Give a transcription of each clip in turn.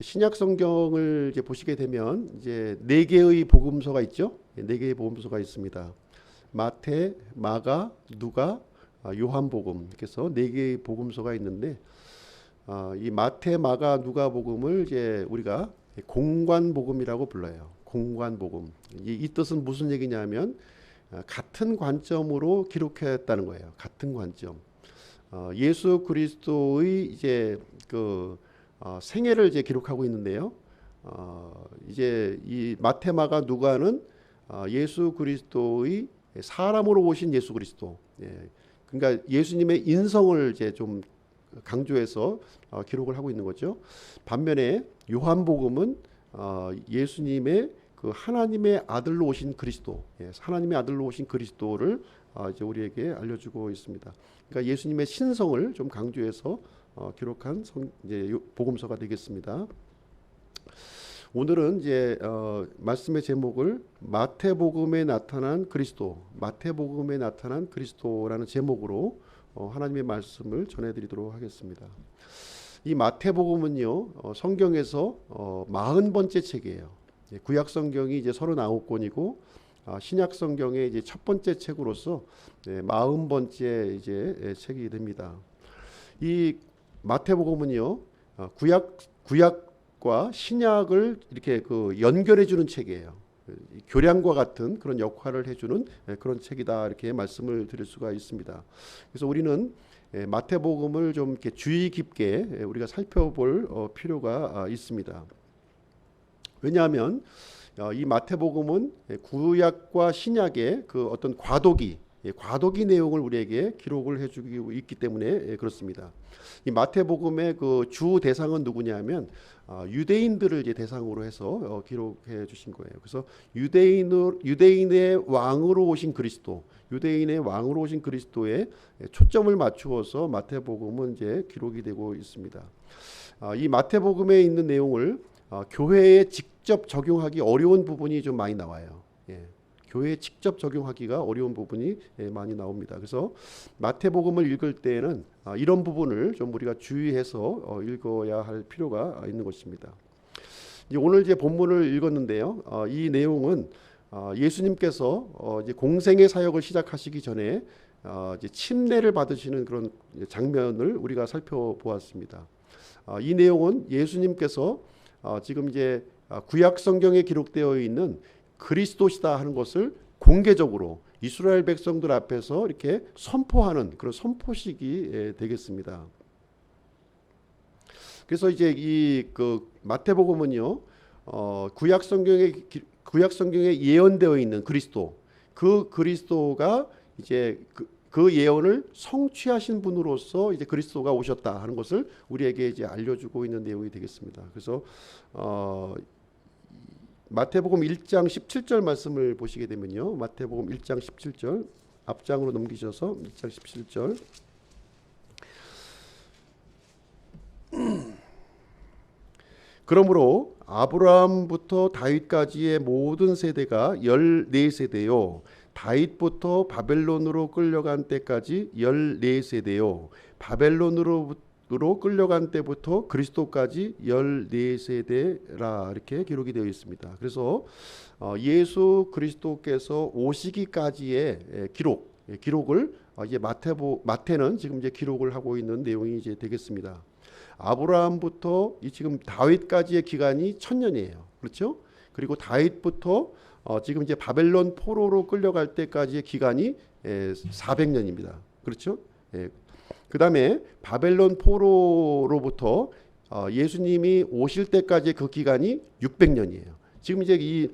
신약 성경을 이제 보시게 되면 이제 네 개의 복음서가 있죠. 네 개의 복음서가 있습니다. 마태, 마가, 누가, 요한복음. 그래서 네 개의 복음서가 있는데 이 마태, 마가, 누가 복음을 이제 우리가 공관복음이라고 불러요. 공관복음. 이 뜻은 무슨 얘기냐면 같은 관점으로 기록했다는 거예요. 같은 관점. 예수 그리스도의 이제 생애를 이제 기록하고 있는데요. 이제 이 마테마가 누가는 예수 그리스도의 사람으로 오신 예수 그리스도. 예. 그러니까 예수님의 인성을 이제 좀 강조해서 기록을 하고 있는 거죠. 반면에 요한복음은 예수님의 그 하나님의 아들로 오신 그리스도, 하나님의 아들로 오신 그리스도를 이제 우리에게 알려주고 있습니다. 그러니까 예수님의 신성을 좀 강조해서 기록한 이제 복음서가 되겠습니다. 오늘은 이제 말씀의 제목을 마태복음에 나타난 그리스도, 마태복음에 나타난 그리스도라는 제목으로 하나님의 말씀을 전해드리도록 하겠습니다. 이 마태복음은요 성경에서 40번째 책이에요. 구약 성경이 이제 39권이고 신약 성경의 이제 첫 번째 책으로서 40번째 이제 책이 됩니다. 이 마태복음은요 구약과 신약을 이렇게 연결해 주는 책이에요. 교량과 같은 그런 역할을 해주는 그런 책이다 이렇게 말씀을 드릴 수가 있습니다. 그래서 우리는 마태복음을 좀 이렇게 주의 깊게 우리가 살펴볼 필요가 있습니다. 왜냐하면 이 마태복음은 구약과 신약의 그 어떤 과도기 내용을 우리에게 기록을 해주고 있기 때문에 그렇습니다. 이 마태복음의 그 주 대상은 누구냐면 유대인들을 이제 대상으로 해서 기록해 주신 거예요. 그래서 유대인의 왕으로 오신 그리스도, 유대인의 왕으로 오신 그리스도에 초점을 맞추어서 마태복음은 이제 기록이 되고 있습니다. 이 마태복음에 있는 내용을 교회에 직접 적용하기 어려운 부분이 좀 많이 나와요. 교회에 직접 적용하기가 어려운 부분이 많이 나옵니다. 그래서 마태복음을 읽을 때에는 이런 부분을 좀 우리가 주의해서 읽어야 할 필요가 있는 것입니다. 오늘 이제 본문을 읽었는데요. 이 내용은 예수님께서 이제 공생의 사역을 시작하시기 전에 이제 침례를 받으시는 그런 장면을 우리가 살펴보았습니다. 이 내용은 예수님께서 지금 이제 구약 성경에 기록되어 있는 그리스도시다 하는 것을 공개적으로 이스라엘 백성들 앞에서 이렇게 선포하는 그런 선포식이 되겠습니다. 그래서 이제 이 마태복음은요 구약 성경에 예언되어 있는 그리스도, 그 그리스도가 이제 그 예언을 성취하신 분으로서 이제 그리스도가 오셨다 하는 것을 우리에게 이제 알려주고 있는 내용이 되겠습니다. 그래서 마태복음 1장 17절 말씀을 보시게 되면요. 마태복음 1장 17절 앞장으로 넘기셔서 1장 17절 그러므로 아브라함부터 다윗까지의 모든 세대가 14세대요. 다윗부터 바벨론으로 끌려간 때까지 14세대요. 바벨론으로 끌려간 때부터 그리스도까지 14세대라 이렇게 기록이 되어 있습니다. 그래서 예수 그리스도께서 오시기까지의 기록을 이제 마태는 지금 이제 기록을 하고 있는 내용이 이제 되겠습니다. 아브라함부터 지금 다윗까지의 기간이 1000년이에요. 그렇죠? 그리고 다윗부터 지금 이제 바벨론 포로로 끌려갈 때까지의 기간이 400년입니다. 그렇죠? 그 다음에 바벨론 포로로부터 예수님이 오실 때까지의 그 기간이 600년이에요. 지금 이제 이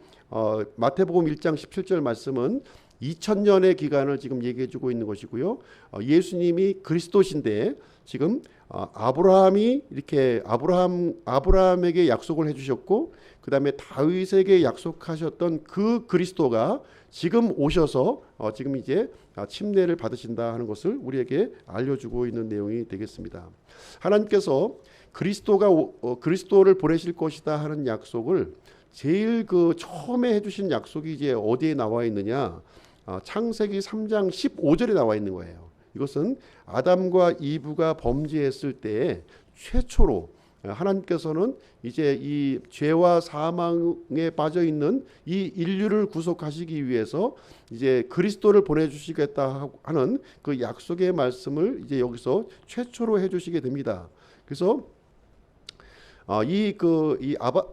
마태복음 1장 17절 말씀은 2000년의 기간을 지금 얘기해 주고 있는 것이고요. 예수님이 그리스도신데 지금 아브라함이 이렇게 아브라함에게 약속을 해주셨고 그 다음에 다윗에게 약속하셨던 그 그리스도가 지금 오셔서 지금 이제 침례를 받으신다 하는 것을 우리에게 알려주고 있는 내용이 되겠습니다. 하나님께서 그리스도를 보내실 것이다 하는 약속을 제일 처음에 해주신 약속이 이제 어디에 나와 있느냐? 창세기 3장 15절에 나와 있는 거예요. 이것은 아담과 이브가 범죄했을 때에 최초로 하나님께서는 이제 이 죄와 사망에 빠져 있는 이 인류를 구속하시기 위해서 이제 그리스도를 보내주시겠다 하는 그 약속의 말씀을 이제 여기서 최초로 해주시게 됩니다. 그래서 이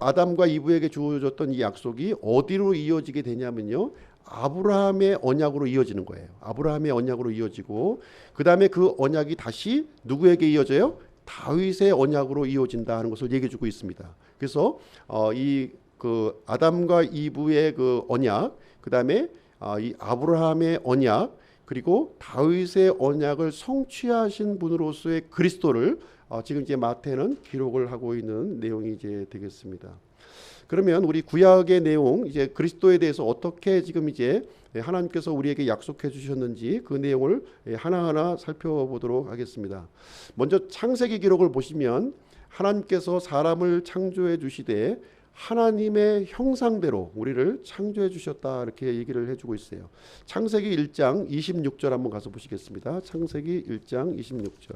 아담과 이브에게 주어졌던 이 약속이 어디로 이어지게 되냐면요, 아브라함의 언약으로 이어지는 거예요. 아브라함의 언약으로 이어지고, 그 다음에 그 언약이 다시 누구에게 이어져요? 다윗의 언약으로 이어진다 하는 것을 얘기해주고 있습니다. 그래서 이 그 아담과 이브의 그 언약, 그 다음에 이 아브라함의 언약, 그리고 다윗의 언약을 성취하신 분으로서의 그리스도를 지금 이제 마태는 기록을 하고 있는 내용이 이제 되겠습니다. 그러면 우리 구약의 내용, 이제 그리스도에 대해서 어떻게 지금 이제 하나님께서 우리에게 약속해 주셨는지 그 내용을 하나하나 살펴보도록 하겠습니다. 먼저 창세기 기록을 보시면 하나님께서 사람을 창조해 주시되 하나님의 형상대로 우리를 창조해 주셨다, 이렇게 얘기를 해주고 있어요. 창세기 1장 26절 한번 가서 보시겠습니다. 창세기 1장 26절.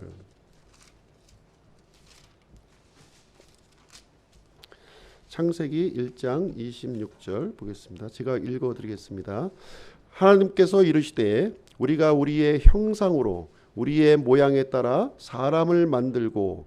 창세기 1장 26절 보겠습니다. 제가 읽어드리겠습니다. 하나님께서 이르시되 우리가 우리의 형상으로 우리의 모양에 따라 사람을 만들고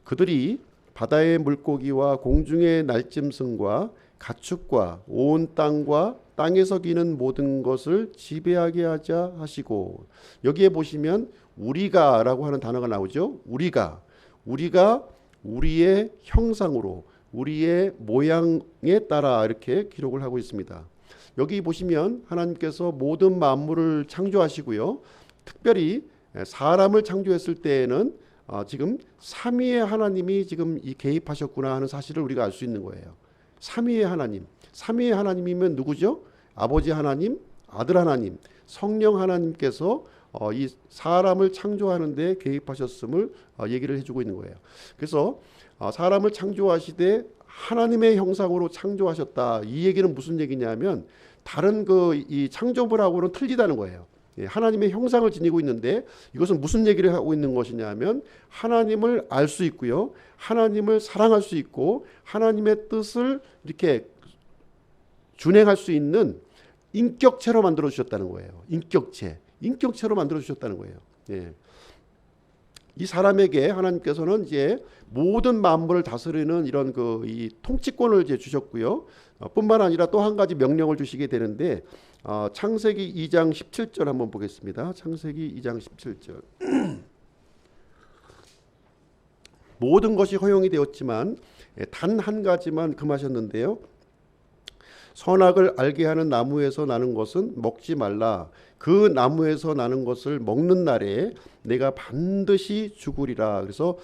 그들이 바다의 물고기와 공중의 날짐승과 가축과 온 땅과 땅에서 기는 모든 것을 지배하게 하자 하시고, 여기에 보시면 우리가라고 하는 단어가 나오죠. 우리가 우리의 형상으로 우리의 모양에 따라 이렇게 기록을 하고 있습니다. 여기 보시면 하나님께서 모든 만물을 창조하시고요, 특별히 사람을 창조했을 때에는 지금 삼위의 하나님이 지금 이 개입하셨구나 하는 사실을 우리가 알 수 있는 거예요. 삼위의 하나님이면 누구죠? 아버지 하나님, 아들 하나님, 성령 하나님께서 이 사람을 창조하는 데 개입하셨음을 얘기를 해주고 있는 거예요. 그래서 사람을 창조하시되 하나님의 형상으로 창조하셨다, 이 얘기는 무슨 얘기냐면 다른 이 창조물하고는 틀리다는 거예요. 하나님의 형상을 지니고 있는데 이것은 무슨 얘기를 하고 있는 것이냐면 하나님을 알 수 있고요, 하나님을 사랑할 수 있고 하나님의 뜻을 이렇게 준행할 수 있는 인격체로 만들어 주셨다는 거예요. 인격체로 만들어 주셨다는 거예요. 이 사람에게 하나님께서는 이제 모든 만물을 다스리는 이런 이 통치권을 이제 주셨고요. 뿐만 아니라 또 한 가지 명령을 주시게 되는데 창세기 2장 17절 한번 보겠습니다. 창세기 2장 17절. 모든 것이 허용이 되었지만 단 한 가지만 금하셨는데요. 선악을 알게 하는 나무에서 나는 것은 먹지 말라. 그 나무에서 나는 것을 먹는 날에 내가 반드시 죽으리라. 그래서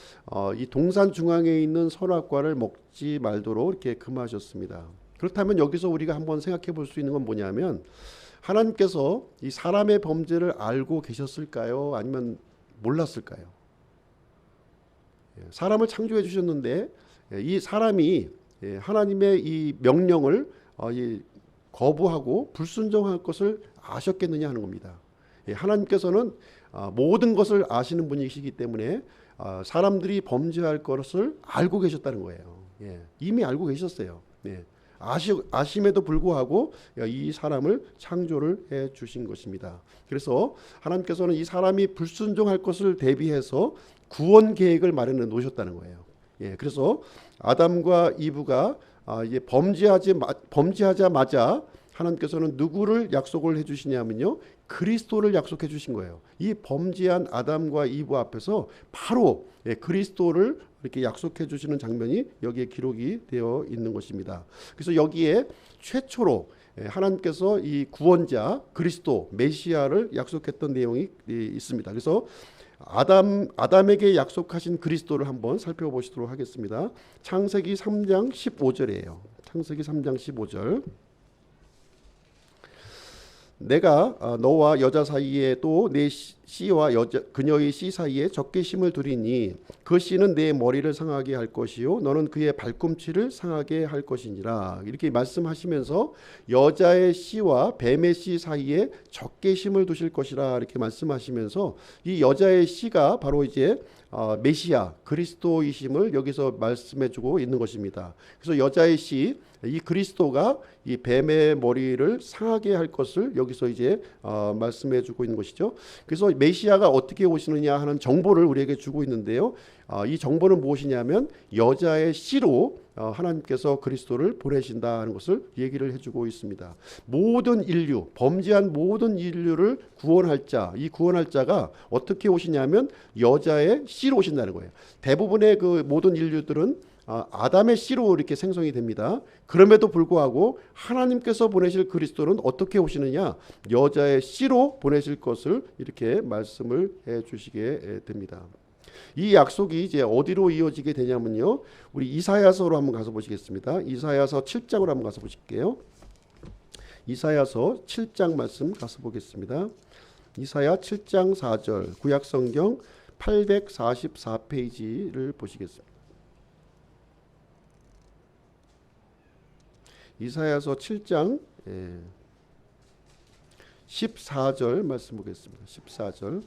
이 동산 중앙에 있는 선악과를 먹지 말도록 이렇게 금하셨습니다. 그렇다면 여기서 우리가 한번 생각해 볼 수 있는 건 뭐냐면, 하나님께서 이 사람의 범죄를 알고 계셨을까요? 아니면 몰랐을까요? 사람을 창조해 주셨는데 이 사람이 하나님의 이 명령을 거부하고 불순종할 것을 아셨겠느냐 하는 겁니다. 하나님께서는 모든 것을 아시는 분이시기 때문에 사람들이 범죄할 것을 알고 계셨다는 거예요. 이미 알고 계셨어요. 아심에도 불구하고 이 사람을 창조를 해 주신 것입니다. 그래서 하나님께서는 이 사람이 불순종할 것을 대비해서 구원 계획을 마련해 놓으셨다는 거예요. 그래서 아담과 이브가 이제 범죄하자마자 하나님께서는 누구를 약속을 해주시냐면요, 그리스도를 약속해 주신 거예요. 이 범죄한 아담과 이브 앞에서 바로 그리스도를 이렇게 약속해 주시는 장면이 여기에 기록이 되어 있는 것입니다. 그래서 여기에 최초로 하나님께서 이 구원자 그리스도 메시아를 약속했던 내용이 있습니다. 그래서 아담에게 약속하신 그리스도를 한번 살펴보시도록 하겠습니다. 창세기 3장 15절이에요. 창세기 3장 15절. 내가 너와 여자 사이에 또 내 씨와 그녀의 씨 사이에 적게 심을 두리니 그 씨는 내 머리를 상하게 할 것이요 너는 그의 발꿈치를 상하게 할 것이니라. 이렇게 말씀하시면서 여자의 씨와 뱀의 씨 사이에 적게 심을 두실 것이라 이렇게 말씀하시면서 이 여자의 씨가 바로 이제 메시아 그리스도이심을 여기서 말씀해주고 있는 것입니다. 그래서 여자의 씨, 이 그리스도가 이 뱀의 머리를 상하게 할 것을 여기서 이제 말씀해주고 있는 것이죠. 그래서 메시아가 어떻게 오시느냐 하는 정보를 우리에게 주고 있는데요. 이 정보는 무엇이냐면 여자의 씨로 하나님께서 그리스도를 보내신다는 것을 얘기를 해주고 있습니다. 모든 인류, 범죄한 모든 인류를 구원할 자, 이 구원할 자가 어떻게 오시냐면 여자의 씨로 오신다는 거예요. 대부분의 그 모든 인류들은 아담의 씨로 이렇게 생성이 됩니다. 그럼에도 불구하고 하나님께서 보내실 그리스도는 어떻게 오시느냐? 여자의 씨로 보내실 것을 이렇게 말씀을 해 주시게 됩니다. 이 약속이 이제 어디로 이어지게 되냐면요. 우리 이사야서로 한번 가서 보시겠습니다. 이사야서 7장으로 한번 가서 보실게요. 이사야서 7장 말씀 가서 보겠습니다. 이사야 7장 4절 구약성경 844페이지를 보시겠습니다. 이사야서 7장 14절 말씀 보겠습니다. 14절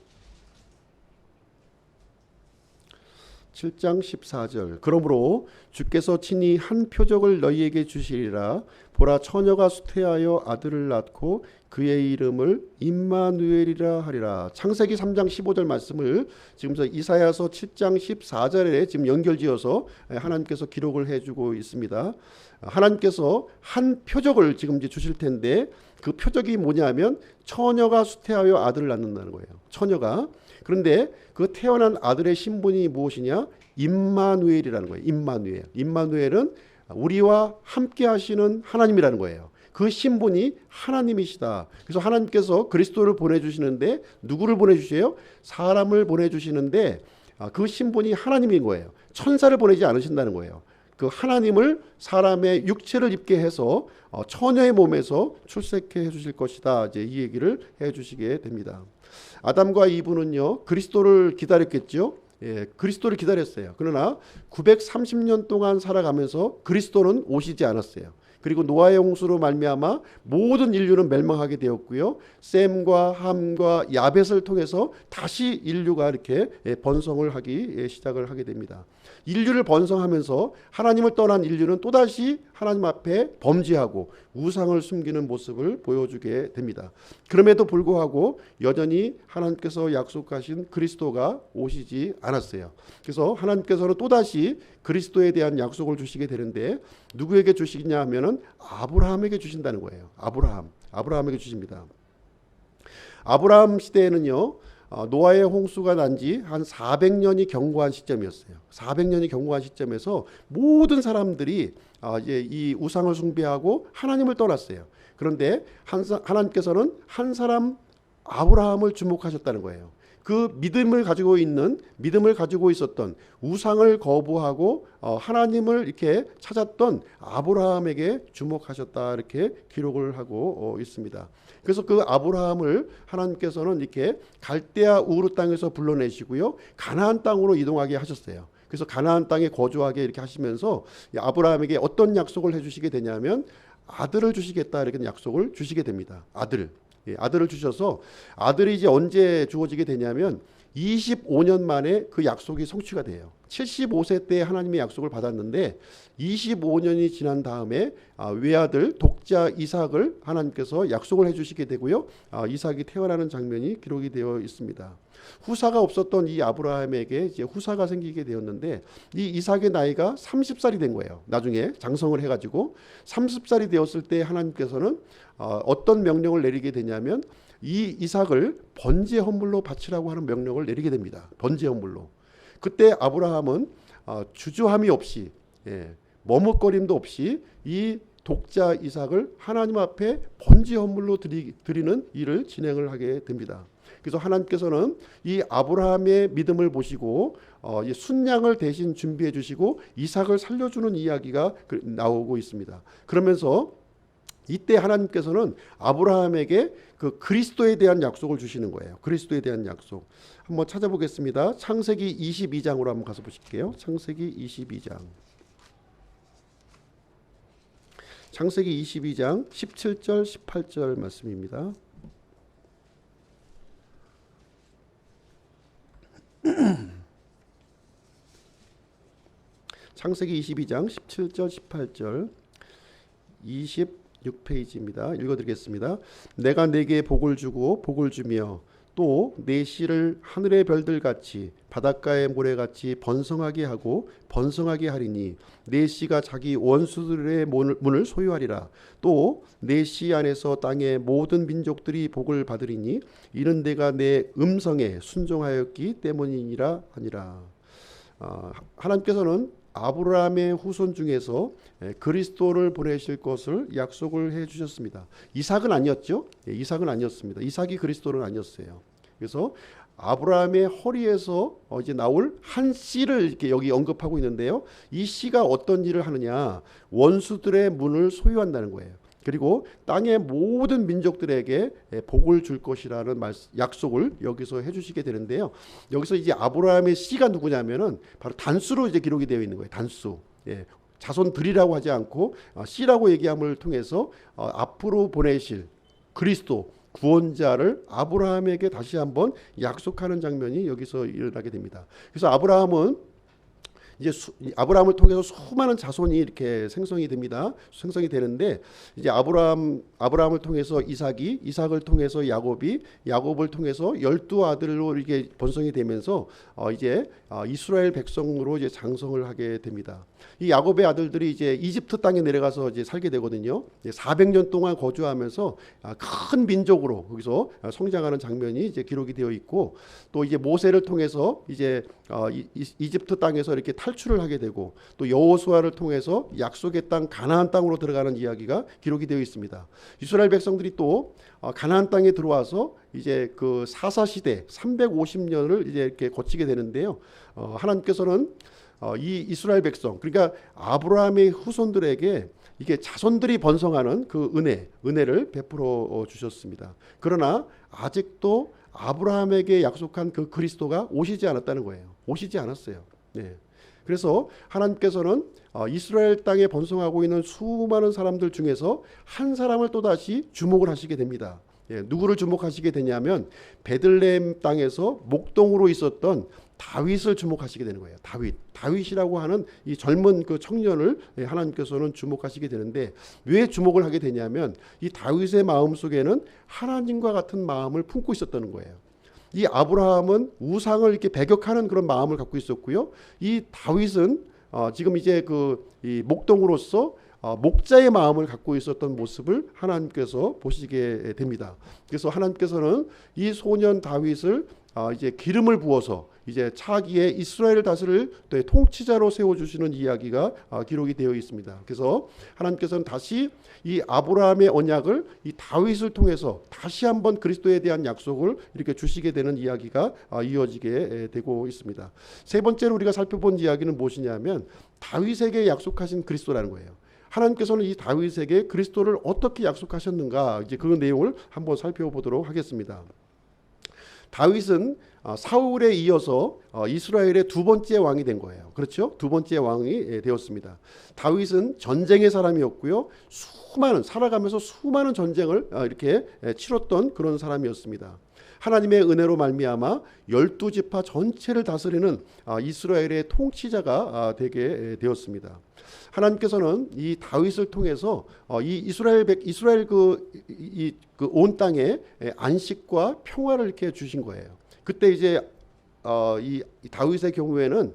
7장 14절 그러므로 주께서 친히 한 표적을 너희에게 주시리라. 보라 처녀가 수태하여 아들을 낳고 그의 이름을 임마누엘이라 하리라. 창세기 3장 15절 말씀을 지금 이사야서 7장 14절에 지금 연결지어서 하나님께서 기록을 해주고 있습니다. 하나님께서 한 표적을 지금 이제 주실 텐데 그 표적이 뭐냐면 처녀가 수태하여 아들을 낳는다는 거예요. 처녀가. 그런데 그 태어난 아들의 신분이 무엇이냐? 임마누엘이라는 거예요. 임마누엘. 임마누엘은 우리와 함께 하시는 하나님이라는 거예요. 그 신분이 하나님이시다. 그래서 하나님께서 그리스도를 보내주시는데 누구를 보내주세요? 사람을 보내주시는데 그 신분이 하나님인 거예요. 천사를 보내지 않으신다는 거예요. 그 하나님을 사람의 육체를 입게 해서 처녀의 몸에서 출생케 해주실 것이다. 이제 이 얘기를 해주시게 됩니다. 아담과 이브는요 그리스도를 기다렸겠죠. 그리스도를 기다렸어요. 그러나 930년 동안 살아가면서 그리스도는 오시지 않았어요. 그리고 노아의 홍수로 말미암아 모든 인류는 멸망하게 되었고요. 셈과 함과 야벳을 통해서 다시 인류가 이렇게 번성을 하기 시작을 하게 됩니다. 인류를 번성하면서 하나님을 떠난 인류는 또다시 하나님 앞에 범죄하고 우상을 숨기는 모습을 보여주게 됩니다. 그럼에도 불구하고 여전히 하나님께서 약속하신 그리스도가 오시지 않았어요. 그래서 하나님께서는 또다시 그리스도에 대한 약속을 주시게 되는데 누구에게 주시냐 하면은 아브라함에게 주신다는 거예요. 아브라함에게 주십니다. 아브라함 시대에는요 노아의 홍수가 난 지 한 400년이 경과한 시점이었어요. 400년이 경과한 시점에서 모든 사람들이 이제 이 우상을 숭배하고 하나님을 떠났어요. 그런데 하나님께서는 한 사람 아브라함을 주목하셨다는 거예요. 그 믿음을 가지고 있었던 우상을 거부하고 하나님을 이렇게 찾았던 아브라함에게 주목하셨다 이렇게 기록을 하고 있습니다. 그래서 그 아브라함을 하나님께서는 이렇게 갈대아 우르 땅에서 불러내시고요 가나안 땅으로 이동하게 하셨어요. 그래서 가나안 땅에 거주하게 이렇게 하시면서 아브라함에게 어떤 약속을 해주시게 되냐면 아들을 주시겠다 이렇게 약속을 주시게 됩니다. 아들을 주셔서 아들이 이제 언제 주어지게 되냐면 25년 만에 그 약속이 성취가 돼요. 75세 때 하나님의 약속을 받았는데 25년이 지난 다음에 외아들 독자 이삭을 하나님께서 약속을 해주시게 되고요. 이삭이 태어나는 장면이 기록이 되어 있습니다. 후사가 없었던 이 아브라함에게 이제 후사가 생기게 되었는데 이 이삭의 나이가 30살이 된 거예요. 나중에 장성을 해가지고 30살이 되었을 때 하나님께서는 어떤 명령을 내리게 되냐면 이 이삭을 번제 헌물로 바치라고 하는 명령을 내리게 됩니다. 번제 헌물로. 그때 아브라함은 주저함이 없이 머뭇거림도 없이 이 독자 이삭을 하나님 앞에 번제 헌물로 드리는 일을 진행을 하게 됩니다. 그래서 하나님께서는 이 아브라함의 믿음을 보시고 순양을 대신 준비해 주시고 이삭을 살려주는 이야기가 나오고 있습니다. 그러면서 이때 하나님께서는 아브라함에게 그 그리스도에 대한 약속을 주시는 거예요. 그리스도에 대한 약속. 한번 찾아보겠습니다. 창세기 22장으로 한번 가서 보실게요. 창세기 22장. 창세기 22장 17절 18절 말씀입니다. 창세기 22장 17절 18절 26페이지입니다. 읽어드리겠습니다. 내가 네게 복을 주고 복을 주며 또 내 씨를 하늘의 별들 같이 바닷가의 모래같이 번성하게 하고 번성하게 하리니 내 씨가 자기 원수들의 문을 소유하리라. 또 내 씨 안에서 땅의 모든 민족들이 복을 받으리니 이는 내가 내 음성에 순종하였기 때문이니라 하니라. 하나님께서는 아브라함의 후손 중에서 그리스도를 보내실 것을 약속을 해 주셨습니다. 이삭은 아니었죠. 이삭은 아니었습니다. 이삭이 그리스도는 아니었어요. 그래서 아브라함의 허리에서 이제 나올 한 씨를 이렇게 여기 언급하고 있는데요. 이 씨가 어떤 일을 하느냐? 원수들의 문을 소유한다는 거예요. 그리고 땅의 모든 민족들에게 복을 줄 것이라는 약속을 여기서 해주시게 되는데요. 여기서 이제 아브라함의 씨가 누구냐면은 바로 단수로 이제 기록이 되어 있는 거예요. 단수. 자손들이라고 하지 않고 씨라고 얘기함을 통해서 앞으로 보내실 그리스도 구원자를 아브라함에게 다시 한번 약속하는 장면이 여기서 일어나게 됩니다. 그래서 아브라함은 이제 아브라함을 통해서 수많은 자손이 이렇게 생성이 됩니다. 생성이 되는데 이제 아브라함을 통해서 이삭이, 이삭을 통해서 야곱을 통해서 12아들로 이렇게 번성이 되면서 이제 이스라엘 백성으로 이제 장성을 하게 됩니다. 이 야곱의 아들들이 이제 이집트 땅에 내려가서 이제 살게 되거든요. 400년 동안 거주하면서 큰 민족으로 거기서 성장하는 장면이 이제 기록이 되어 있고, 또 이제 모세를 통해서 이제 이집트 땅에서 이렇게 탈출을 하게 되고, 또 여호수아를 통해서 약속의 땅 가나안 땅으로 들어가는 이야기가 기록이 되어 있습니다. 이스라엘 백성들이 또 가나안 땅에 들어와서 이제 그 사사 시대 350년을 이제 이렇게 거치게 되는데요. 하나님께서는 이 이스라엘 백성, 그러니까 아브라함의 후손들에게 이게 자손들이 번성하는 그 은혜를 베풀어 주셨습니다. 그러나 아직도 아브라함에게 약속한 그 그리스도가 오시지 않았다는 거예요. 오시지 않았어요. 네. 그래서 하나님께서는 이스라엘 땅에 번성하고 있는 수많은 사람들 중에서 한 사람을 또다시 주목을 하시게 됩니다. 누구를 주목하시게 되냐면 베들레헴 땅에서 목동으로 있었던 다윗을 주목하시게 되는 거예요. 다윗이라고 하는 이 젊은 그 청년을 하나님께서는 주목하시게 되는데, 왜 주목을 하게 되냐면 이 다윗의 마음 속에는 하나님과 같은 마음을 품고 있었다는 거예요. 이 아브라함은 우상을 이렇게 배격하는 그런 마음을 갖고 있었고요. 이 다윗은 지금 이제 이 목동으로서 목자의 마음을 갖고 있었던 모습을 하나님께서 보시게 됩니다. 그래서 하나님께서는 이 소년 다윗을 이제 기름을 부어서 이제 차기에 이스라엘을 다스릴 통치자로 세워주시는 이야기가 기록이 되어 있습니다. 그래서 하나님께서는 다시 이 아브라함의 언약을 이 다윗을 통해서 다시 한번 그리스도에 대한 약속을 이렇게 주시게 되는 이야기가 이어지게 되고 있습니다. 세 번째로 우리가 살펴본 이야기는 무엇이냐면 다윗에게 약속하신 그리스도라는 거예요. 하나님께서는 이 다윗에게 그리스도를 어떻게 약속하셨는가, 이제 그 내용을 한번 살펴보도록 하겠습니다. 다윗은 사울에 이어서 이스라엘의 두 번째 왕이 된 거예요. 그렇죠? 두 번째 왕이 되었습니다. 다윗은 전쟁의 사람이었고요. 살아가면서 수많은 전쟁을 이렇게 치렀던 그런 사람이었습니다. 하나님의 은혜로 말미암아 12지파 전체를 다스리는 이스라엘의 통치자가 되게 되었습니다. 하나님께서는 이 다윗을 통해서 이 이스라엘 온 땅에 안식과 평화를 이렇게 주신 거예요. 그때 이제 이 다윗의 경우에는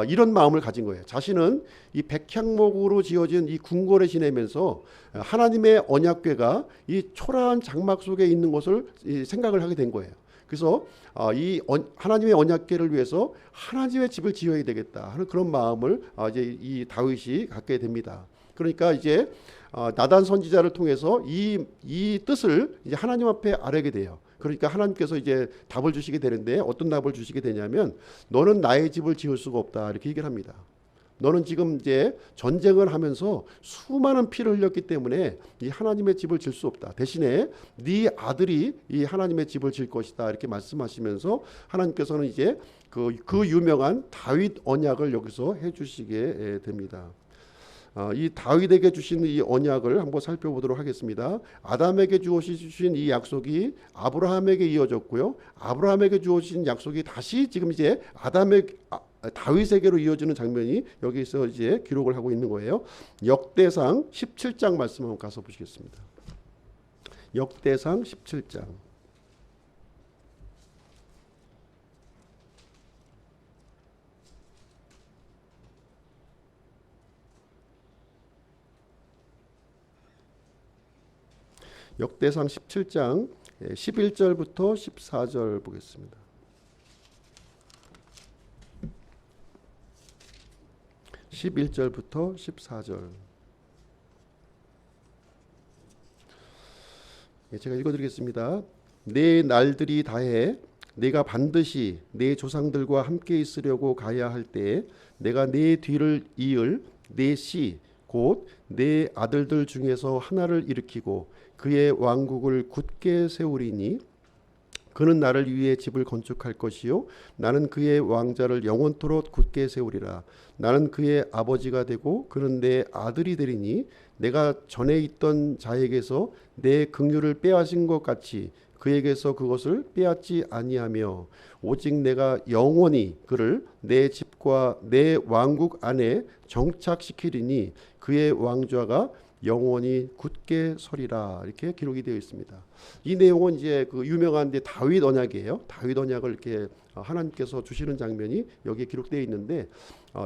이런 마음을 가진 거예요. 자신은 이 백향목으로 지어진 이 궁궐에 지내면서 하나님의 언약궤가 이 초라한 장막 속에 있는 것을 생각을 하게 된 거예요. 그래서 이 하나님의 언약궤를 위해서 하나님의 집을 지어야 되겠다 하는 그런 마음을 이제 이 다윗이 갖게 됩니다. 그러니까 이제 나단 선지자를 통해서 이 뜻을 이제 하나님 앞에 아뢰게 돼요. 그러니까 하나님께서 이제 답을 주시게 되는데, 어떤 답을 주시게 되냐면 너는 나의 집을 지을 수가 없다 이렇게 얘기를 합니다. 너는 지금 이제 전쟁을 하면서 수많은 피를 흘렸기 때문에 이 하나님의 집을 질 수 없다. 대신에 네 아들이 이 하나님의 집을 질 것이다. 이렇게 말씀하시면서 하나님께서는 이제 그 유명한 다윗 언약을 여기서 해주시게 됩니다. 이 다윗에게 주신 이 언약을 한번 살펴보도록 하겠습니다. 아담에게 주신 이 약속이 아브라함에게 이어졌고요. 아브라함에게 주어진 약속이 다시 지금 이제 다윗에게로 이어지는 장면이 여기서 이제 기록을 하고 있는 거예요. 역대상 17장 말씀 한번 가서 보시겠습니다. 역대상 17장. 역대상 17장 11절부터 14절 보겠습니다. 11절부터 14절. 제가 읽어드리겠습니다. 내 날들이 다해 내가 반드시 내 조상들과 함께 있으려고 가야 할 때에 내가 내 뒤를 이을 내 씨 곧 내 아들들 중에서 하나를 일으키고 그의 왕국을 굳게 세우리니 그는 나를 위해 집을 건축할 것이요 나는 그의 왕자를 영원토록 굳게 세우리라. 나는 그의 아버지가 되고 그는 내 아들이 되리니 내가 전에 있던 자에게서 내 긍휼을 빼앗은 것 같이 그에게서 그것을 빼앗지 아니하며 오직 내가 영원히 그를 내 집과 내 왕국 안에 정착시키리니 그의 왕좌가 영원히 굳게 서리라. 이렇게 기록이 되어 있습니다. 이 내용은 이제 그 유명한 다윗 언약이에요. 다윗 언약을 이렇게 하나님께서 주시는 장면이 여기에 기록되어 있는데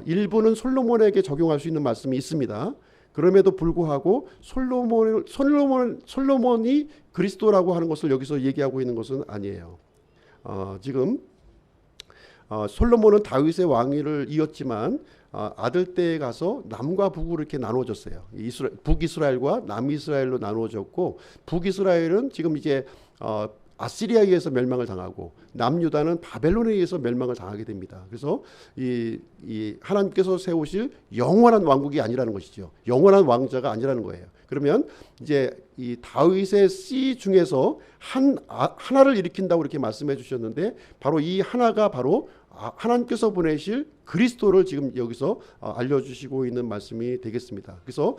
일부는 솔로몬에게 적용할 수 있는 말씀이 있습니다. 그럼에도 불구하고 솔로몬이 그리스도라고 하는 것을 여기서 얘기하고 있는 것은 아니에요. 지금 솔로몬은 다윗의 왕위를 이었지만 아들 때에 가서 남과 북으로 이렇게 나누어졌어요. 북이스라엘과 남이스라엘로 나누어졌고 북이스라엘은 지금 이제 아시리아에 의해서 멸망을 당하고 남유다는 바벨론에 의해서 멸망을 당하게 됩니다. 그래서 이 하나님께서 세우실 영원한 왕국이 아니라는 것이죠. 영원한 왕자가 아니라는 거예요. 그러면 이제 이 다윗의 씨 중에서 하나를 일으킨다고 이렇게 말씀해 주셨는데 바로 이 하나가 바로 하나님께서 보내실 그리스도를 지금 여기서 알려주시고 있는 말씀이 되겠습니다. 그래서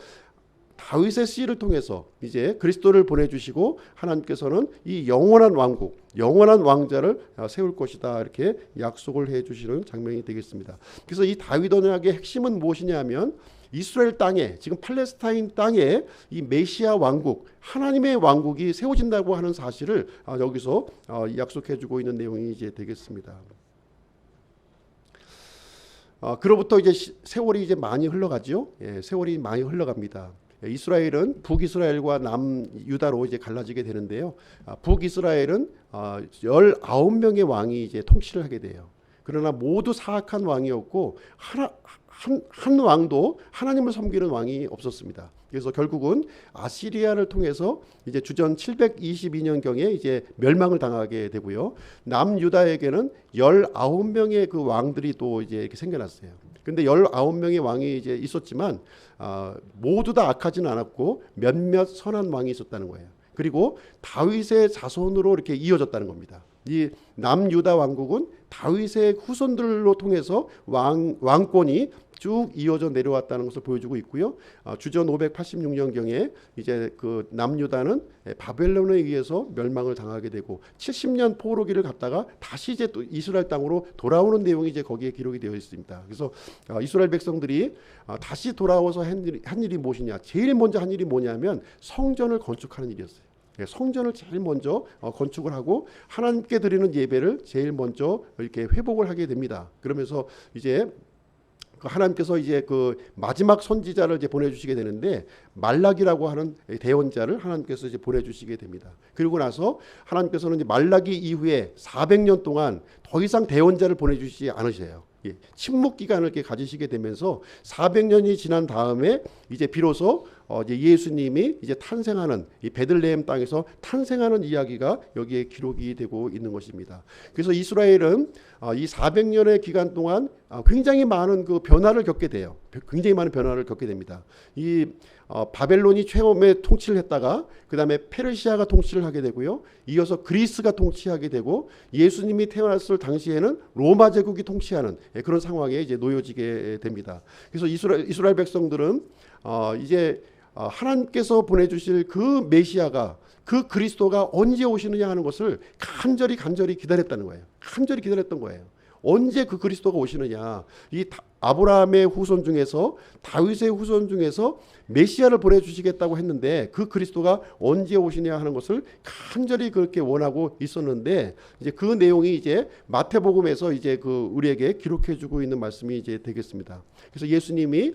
다윗의 씨를 통해서 이제 그리스도를 보내주시고 하나님께서는 이 영원한 왕국, 영원한 왕자를 세울 것이다 이렇게 약속을 해주시는 장면이 되겠습니다. 그래서 이 다윗 언약의 핵심은 무엇이냐면 이스라엘 땅에 지금 팔레스타인 땅에 이 메시아 왕국, 하나님의 왕국이 세워진다고 하는 사실을 여기서 약속해주고 있는 내용이 이제 되겠습니다. 그로부터 이제 세월이 이제 많이 흘러가죠. 세월이 많이 흘러갑니다. 이스라엘은 북이스라엘과 남유다로 이제 갈라지게 되는데요. 북이스라엘은 19명의 왕이 이제 통치를 하게 돼요. 그러나 모두 사악한 왕이었고 한 왕도 하나님을 섬기는 왕이 없었습니다. 그래서 결국은 아시리아를 통해서 이제 주전 722년경에 이제 멸망을 당하게 되고요. 남유다에게는 19명의 그 왕들이 또 이제 이렇게 생겨났어요. 근데 19명의 왕이 이제 있었지만 모두 다 악하지는 않았고 몇몇 선한 왕이 있었다는 거예요. 그리고 다윗의 자손으로 이렇게 이어졌다는 겁니다. 이 남유다 왕국은 다윗의 후손들로 통해서 왕권이 쭉 이어져 내려왔다는 것을 보여주고 있고요. 주전 586년경에 이제 그 남유다는 바벨론에 의해서 멸망을 당하게 되고 70년 포로기를 갔다가 다시 이제 또 이스라엘 땅으로 돌아오는 내용이 이제 거기에 기록이 되어 있습니다. 그래서 이스라엘 백성들이 다시 돌아와서 한 일이 무엇이냐? 제일 먼저 한 일이 뭐냐면 성전을 건축하는 일이었어요. 성전을 제일 먼저 건축을 하고 하나님께 드리는 예배를 제일 먼저 이렇게 회복을 하게 됩니다. 그러면서 이제 하나님께서 이제 그 마지막 선지자를 이제 보내주시게 되는데 말라기라고 하는 대언자를 하나님께서 이제 보내주시게 됩니다. 그리고 나서 하나님께서는 이제 말라기 이후에 400년 동안 더 이상 대언자를 보내주시지 않으셔요. 침묵 기간을 이렇게 가지시게 되면서 400년이 지난 다음에 이제 비로소 이제 예수님이 이제 탄생하는 이 베들레헴 땅에서 탄생하는 이야기가 여기에 기록이 되고 있는 것입니다. 그래서 이스라엘은 이 400년의 기간 동안 굉장히 많은 그 변화를 겪게 돼요. 굉장히 많은 변화를 겪게 됩니다. 이 바벨론이 처음에 통치를 했다가 그 다음에 페르시아가 통치를 하게 되고요. 이어서 그리스가 통치하게 되고 예수님이 태어났을 당시에는 로마 제국이 통치하는 그런 상황에 이제 놓여지게 됩니다. 그래서 이스라엘 백성들은 이제 하나님께서 보내주실 그 메시아가 그 그리스도가 언제 오시느냐 하는 것을 간절히 기다렸다는 거예요. 간절히 기다렸던 거예요. 언제 그 그리스도가 오시느냐. 이 아브라함의 후손 중에서 다윗의 후손 중에서 메시아를 보내주시겠다고 했는데 그 그리스도가 언제 오시냐 하는 것을 간절히 그렇게 원하고 있었는데 이제 그 내용이 이제 마태복음에서 이제 그 우리에게 기록해주고 있는 말씀이 이제 되겠습니다. 그래서 예수님이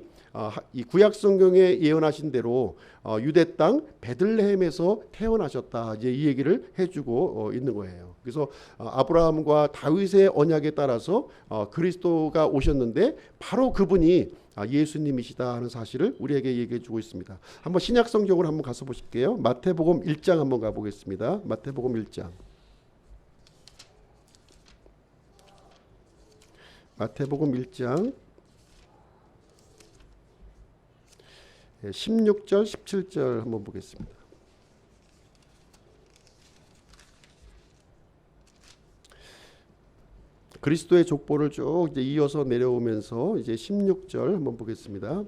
이 구약 성경에 예언하신 대로 유대 땅 베들레헴에서 태어나셨다. 이제 이 얘기를 해주고 있는 거예요. 그래서 아브라함과 다윗의 언약에 따라서 그리스도가 오셨는데 바로 그분이 예수님이시다 하는 사실을 우리에게 얘기해주고 있습니다. 한번 신약 성경으로 한번 가서 보실게요. 마태복음 1장 한번 가보겠습니다. 마태복음 1장. 마태복음 1장 16절 17절 한번 보겠습니다. 그리스도의 족보를 쭉 이제 이어서 내려오면서 이제 16절 한번 보겠습니다.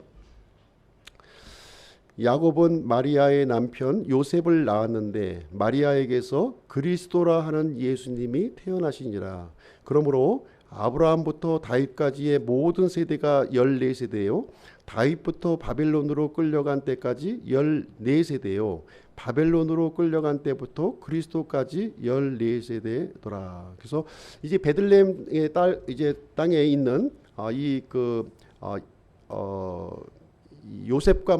야곱은 마리아의 남편 요셉을 낳았는데 마리아에게서 그리스도라 하는 예수님이 태어나시니라. 그러므로 아브라함부터 다윗까지의 모든 세대가 14세대요. 다윗부터 바벨론으로 끌려간 때까지 14세대요. 바벨론으로 끌려간 때부터 그리스도까지 14세대더라. 그래서 이제 베들레헴의 땅에 있는 요셉과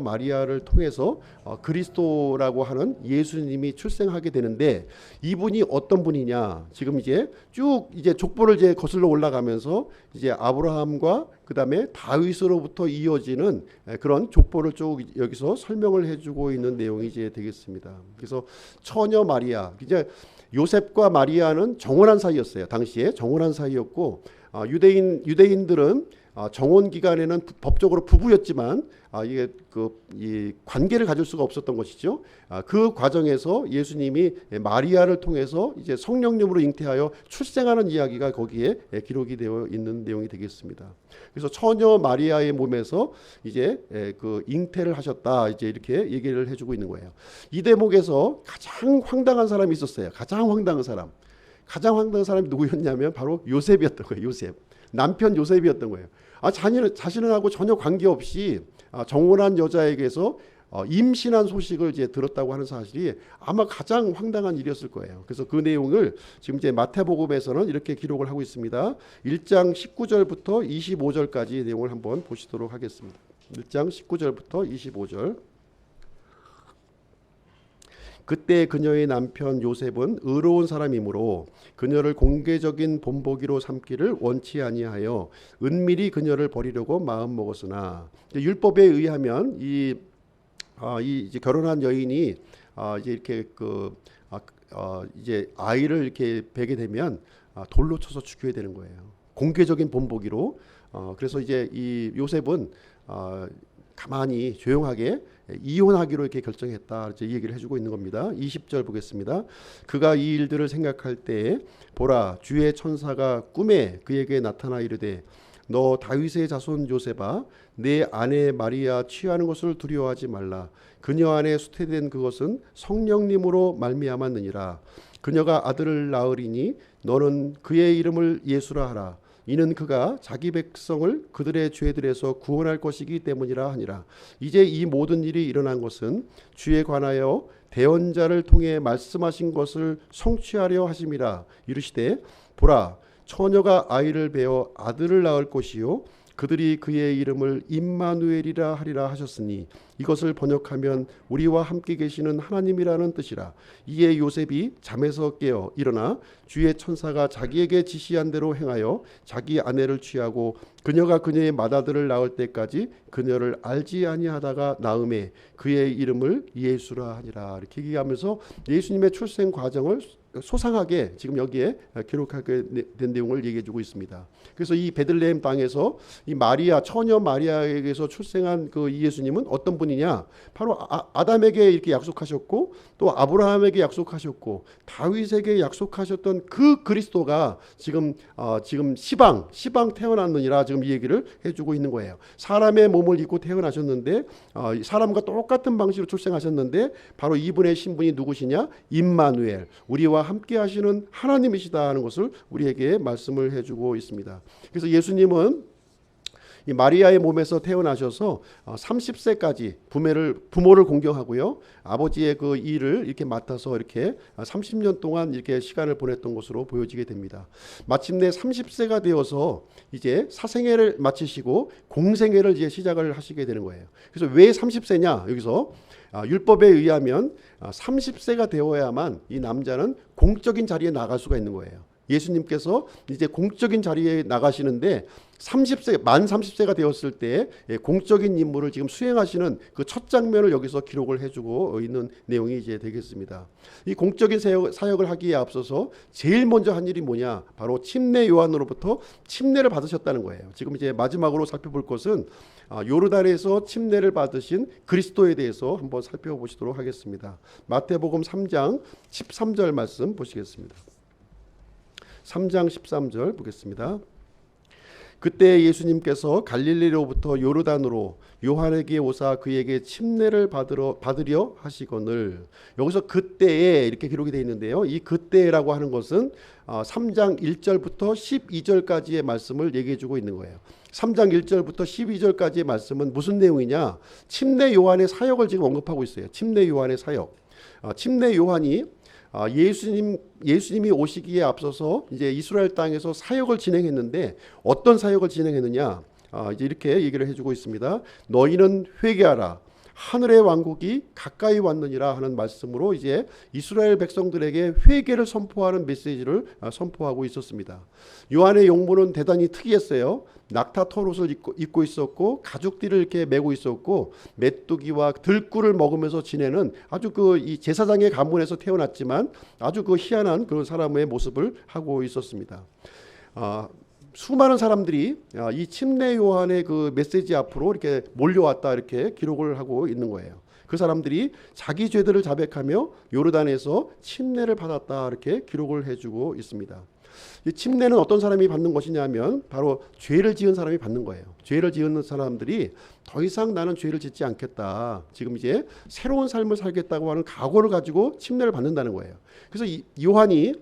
마리아를 통해서 그리스도라고 하는 예수님이 출생하게 되는데 이분이 어떤 분이냐? 지금 이제 쭉 이제 족보를 이제 거슬러 올라가면서 이제 아브라함과 그다음에 다윗으로부터 이어지는 그런 족보를 쭉 여기서 설명을 해주고 있는 내용이 이제 되겠습니다. 그래서 처녀 마리아, 이제 요셉과 마리아는 정혼한 사이였어요. 당시에 정혼한 사이였고 유대인들은 정혼 기간에는 법적으로 부부였지만 이게 이 관계를 가질 수가 없었던 것이죠. 그 과정에서 예수님이 마리아를 통해서 이제 성령님으로 잉태하여 출생하는 이야기가 거기에 기록이 되어 있는 내용이 되겠습니다. 그래서 처녀 마리아의 몸에서 이제 그 잉태를 하셨다. 이제 이렇게 얘기를 해주고 있는 거예요. 이 대목에서 가장 황당한 사람이 있었어요. 가장 황당한 사람이 누구였냐면 바로 요셉이었던 거예요. 요셉. 남편 요셉이었던 거예요. 자신하고 전혀 관계없이 정혼한 여자에게서 임신한 소식을 이제 들었다고 하는 사실이 아마 가장 황당한 일이었을 거예요. 그래서 그 내용을 지금 이제 마태복음에서는 이렇게 기록을 하고 있습니다. 1장 19절부터 25절까지 내용을 한번 보시도록 하겠습니다. 1장 19절부터 25절. 그때 그녀의 남편 요셉은 의로운 사람이므로 그녀를 공개적인 본보기로 삼기를 원치 아니하여 은밀히 그녀를 버리려고 마음 먹었으나 율법에 의하면 이 이제 결혼한 여인이 이제 이렇게 이제 아이를 이렇게 베게 되면 돌로 쳐서 죽여야 되는 거예요. 공개적인 본보기로. 그래서 이제 이 요셉은 가만히 조용하게 이혼하기로 이렇게 결정했다. 이제 이 얘기를 해주고 있는 겁니다. 20절 보겠습니다. 그가 이 일들을 생각할 때에 보라 주의 천사가 꿈에 그에게 나타나 이르되 너 다윗의 자손 요셉아 내 아내 마리아 취하는 것을 두려워하지 말라. 그녀 안에 수태된 그것은 성령님으로 말미암았느니라. 그녀가 아들을 낳으리니 너는 그의 이름을 예수라 하라. 이는 그가 자기 백성을 그들의 죄들에서 구원할 것이기 때문이라 하니라. 이제 이 모든 일이 일어난 것은 주에 관하여 대언자를 통해 말씀하신 것을 성취하려 하심이라. 이르시되 보라 처녀가 아이를 베어 아들을 낳을 것이요 그들이 그의 이름을 임마누엘이라 하리라 하셨으니 이것을 번역하면 우리와 함께 계시는 하나님이라는 뜻이라. 이에 요셉이 잠에서 깨어 일어나 주의 천사가 자기에게 지시한 대로 행하여 자기 아내를 취하고 그녀가 그녀의 맏아들을 낳을 때까지 그녀를 알지 아니하다가 낳음에 그의 이름을 예수라 하니라. 이렇게 얘기하면서 예수님의 출생 과정을 소상하게 지금 여기에 기록하게 된 내용을 얘기해주고 있습니다. 그래서 이 베들레헴 땅에서 이 마리아, 처녀 마리아에게서 출생한 그 예수님은 어떤 분이냐? 바로 아담에게 이렇게 약속하셨고 또 아브라함에게 약속하셨고 다윗에게 약속하셨던 그 그리스도가 지금 시방 태어났느니라 지금 이 얘기를 해주고 있는 거예요. 사람의 몸을 입고 태어나셨는데 사람과 똑같은 방식으로 출생하셨는데 바로 이분의 신분이 누구시냐? 임마누엘, 우리와 함께 하시는 하나님이시다 하는 것을 우리에게 말씀을 해주고 있습니다. 그래서 예수님은 이 마리아의 몸에서 태어나셔서 30세까지 부모를 공경하고요. 아버지의 그 일을 이렇게 맡아서 이렇게 30년 동안 이렇게 시간을 보냈던 것으로 보여지게 됩니다. 마침내 30세가 되어서 이제 사생애를 마치시고 공생애를 이제 시작을 하시게 되는 거예요. 그래서 왜 30세냐? 여기서 율법에 의하면 30세가 되어야만 이 남자는 공적인 자리에 나갈 수가 있는 거예요. 예수님께서 이제 공적인 자리에 나가시는데 만 30세가 되었을 때 공적인 임무를 지금 수행하시는 그 첫 장면을 여기서 기록을 해주고 있는 내용이 이제 되겠습니다. 이 공적인 사역을 하기에 앞서서 제일 먼저 한 일이 뭐냐? 바로 침례 요한으로부터 침례를 받으셨다는 거예요. 지금 이제 마지막으로 살펴볼 것은 요르단에서 침례를 받으신 그리스도에 대해서 한번 살펴보시도록 하겠습니다. 마태복음 3장 13절 말씀 보시겠습니다. 3장 13절 보겠습니다. 그때 예수님께서 갈릴리로부터 요르단으로 요한에게 오사 그에게 침례를 받으려 하시거늘. 여기서 그때에 이렇게 기록이 되어 있는데요. 이 그때라고 하는 것은 3장 1절부터 12절까지의 말씀을 얘기해 주고 있는 거예요. 3장 1절부터 12절까지의 말씀은 무슨 내용이냐? 침례 요한의 사역을 지금 언급하고 있어요. 침례 요한의 사역. 침례 요한이 예수님이 오시기에 앞서서 이제 이스라엘 땅에서 사역을 진행했는데 어떤 사역을 진행했느냐? 이제 이렇게 얘기를 해주고 있습니다. 너희는 회개하라. 하늘의 왕국이 가까이 왔느니라 하는 말씀으로 이제 이스라엘 백성들에게 회개를 선포하는 메시지를 선포하고 있었습니다. 요한의 용모는 대단히 특이했어요. 낙타 털옷을 입고 있었고 가죽띠를 이렇게 메고 있었고 메뚜기와 들꿀을 먹으면서 지내는 아주 이 제사장의 가문에서 태어났지만 아주 희한한 그런 사람의 모습을 하고 있었습니다. 수많은 사람들이 이 침례 요한의 그 메시지 앞으로 이렇게 몰려왔다 이렇게 기록을 하고 있는 거예요. 그 사람들이 자기 죄들을 자백하며 요르단에서 침례를 받았다 이렇게 기록을 해주고 있습니다. 이 침례는 어떤 사람이 받는 것이냐면 바로 죄를 지은 사람이 받는 거예요. 죄를 지은 사람들이 더 이상 나는 죄를 짓지 않겠다. 지금 이제 새로운 삶을 살겠다고 하는 각오를 가지고 침례를 받는다는 거예요. 그래서 요한이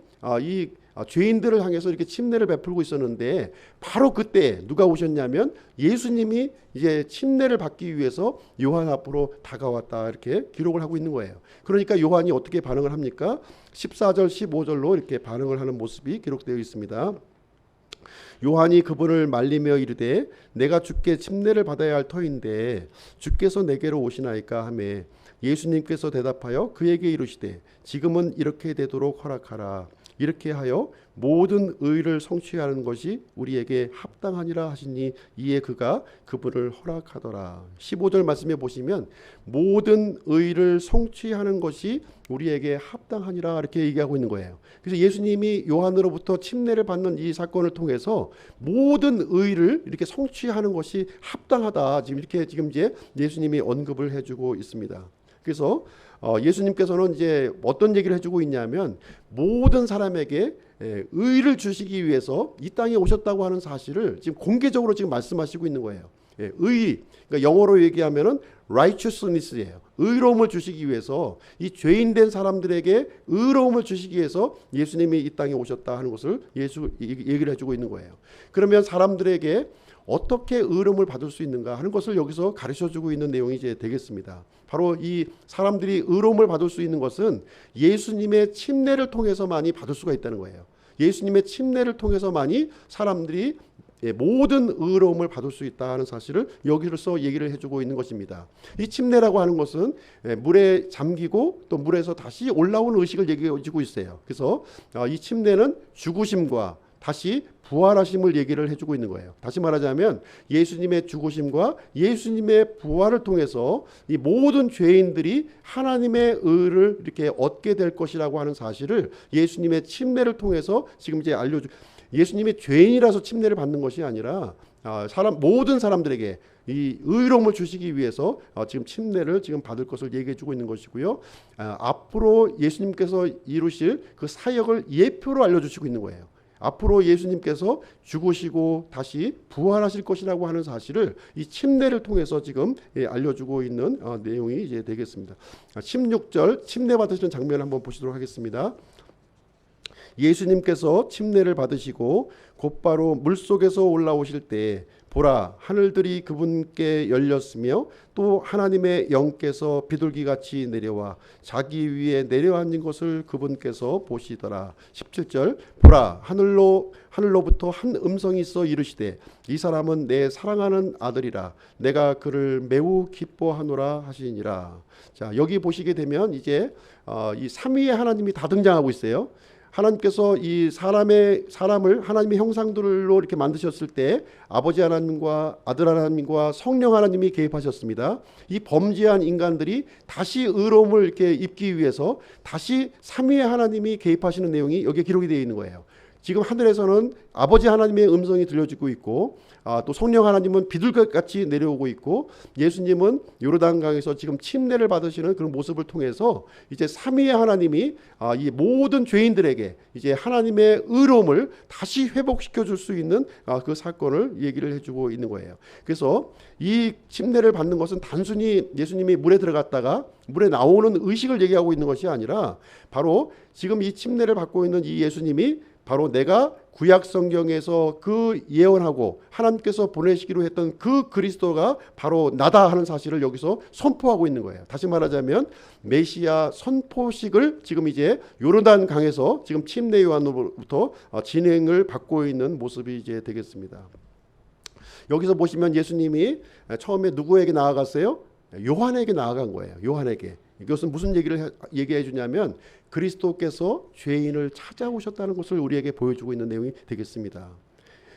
이 죄인들을 향해서 이렇게 침례를 베풀고 있었는데 바로 그때 누가 오셨냐면 예수님이 이제 침례를 받기 위해서 요한 앞으로 다가왔다 이렇게 기록을 하고 있는 거예요. 그러니까 요한이 어떻게 반응을 합니까? 14절 15절로 이렇게 반응을 하는 모습이 기록되어 있습니다. 요한이 그분을 말리며 이르되 내가 주께 침례를 받아야 할 터인데 주께서 내게로 오시나이까 하매 예수님께서 대답하여 그에게 이르시되 지금은 이렇게 되도록 허락하라. 이렇게 하여 모든 의를 성취하는 것이 우리에게 합당하니라 하시니 이에 그가 그분을 허락하더라. 15절 말씀에 보시면 모든 의를 성취하는 것이 우리에게 합당하니라 이렇게 얘기하고 있는 거예요. 그래서 예수님이 요한으로부터 침례를 받는 이 사건을 통해서 모든 의를 이렇게 성취하는 것이 합당하다. 지금 이제 예수님이 언급을 해주고 있습니다. 그래서 예수님께서는 이제 어떤 얘기를 해주고 있냐면 모든 사람에게 의를 주시기 위해서 이 땅에 오셨다고 하는 사실을 지금 공개적으로 지금 말씀하시고 있는 거예요. 의, 그러니까 영어로 얘기하면은 righteousness예요. 의로움을 주시기 위해서 이 죄인된 사람들에게 의로움을 주시기 위해서 예수님이 이 땅에 오셨다 하는 것을 얘기를 해주고 있는 거예요. 그러면 사람들에게 어떻게 의로움을 받을 수 있는가 하는 것을 여기서 가르쳐주고 있는 내용이 이제 되겠습니다. 바로 이 사람들이 의로움을 받을 수 있는 것은 예수님의 침례를 통해서만이 받을 수가 있다는 거예요. 예수님의 침례를 통해서만이 사람들이 모든 의로움을 받을 수 있다 하는 사실을 여기로서 얘기를 해주고 있는 것입니다. 이 침례라고 하는 것은 물에 잠기고 또 물에서 다시 올라오는 의식을 얘기해주고 있어요. 그래서 이 침례는 죽으심과 다시 부활하심을 얘기를 해주고 있는 거예요. 다시 말하자면 예수님의 죽으심과 예수님의 부활을 통해서 이 모든 죄인들이 하나님의 의를 이렇게 얻게 될 것이라고 하는 사실을 예수님의 침례를 통해서 지금 이제 예수님이 죄인이라서 침례를 받는 것이 아니라 모든 사람들에게 이 의로움을 주시기 위해서 지금 침례를 지금 받을 것을 얘기해주고 있는 것이고요. 앞으로 예수님께서 이루실 그 사역을 예표로 알려주시고 있는 거예요. 앞으로 예수님께서 죽으시고 다시 부활하실 것이라고 하는 사실을 이 침례를 통해서 지금 알려주고 있는 내용이 이제 되겠습니다. 16절 침례 받으시는 장면을 한번 보시도록 하겠습니다. 예수님께서 침례를 받으시고 곧바로 물속에서 올라오실 때 보라 하늘들이 그분께 열렸으며 또 하나님의 영께서 비둘기같이 내려와 자기 위에 내려앉은 것을 그분께서 보시더라. 17절 보라 하늘로부터 한 음성이 있어 이르시되 이 사람은 내 사랑하는 아들이라 내가 그를 매우 기뻐하노라 하시니라. 자, 여기 보시게 되면 이제 이 삼위의 하나님이 다 등장하고 있어요. 하나님께서 이 사람을 하나님의 형상들로 이렇게 만드셨을 때 아버지 하나님과 아들 하나님과 성령 하나님이 개입하셨습니다. 이 범죄한 인간들이 다시 의로움을 이렇게 입기 위해서 다시 삼위의 하나님이 개입하시는 내용이 여기에 기록이 되어 있는 거예요. 지금 하늘에서는 아버지 하나님의 음성이 들려지고 있고 또 성령 하나님은 비둘기같이 내려오고 있고 예수님은 요르단강에서 지금 침례를 받으시는 그런 모습을 통해서 이제 삼위의 하나님이 이 모든 죄인들에게 이제 하나님의 의로움을 다시 회복시켜 줄 수 있는 그 사건을 얘기를 해주고 있는 거예요. 그래서 이 침례를 받는 것은 단순히 예수님이 물에 들어갔다가 물에 나오는 의식을 얘기하고 있는 것이 아니라 바로 지금 이 침례를 받고 있는 이 예수님이 바로 내가 구약 성경에서 그 예언하고 하나님께서 보내시기로 했던 그 그리스도가 바로 나다 하는 사실을 여기서 선포하고 있는 거예요. 다시 말하자면 메시아 선포식을 지금 이제 요르단 강에서 지금 침례 요한으로부터 진행을 받고 있는 모습이 이제 되겠습니다. 여기서 보시면 예수님이 처음에 누구에게 나아갔어요? 요한에게 나아간 거예요. 요한에게. 이것은 무슨 얘기를 얘기해 주냐면 그리스도께서 죄인을 찾아오셨다는 것을 우리에게 보여주고 있는 내용이 되겠습니다.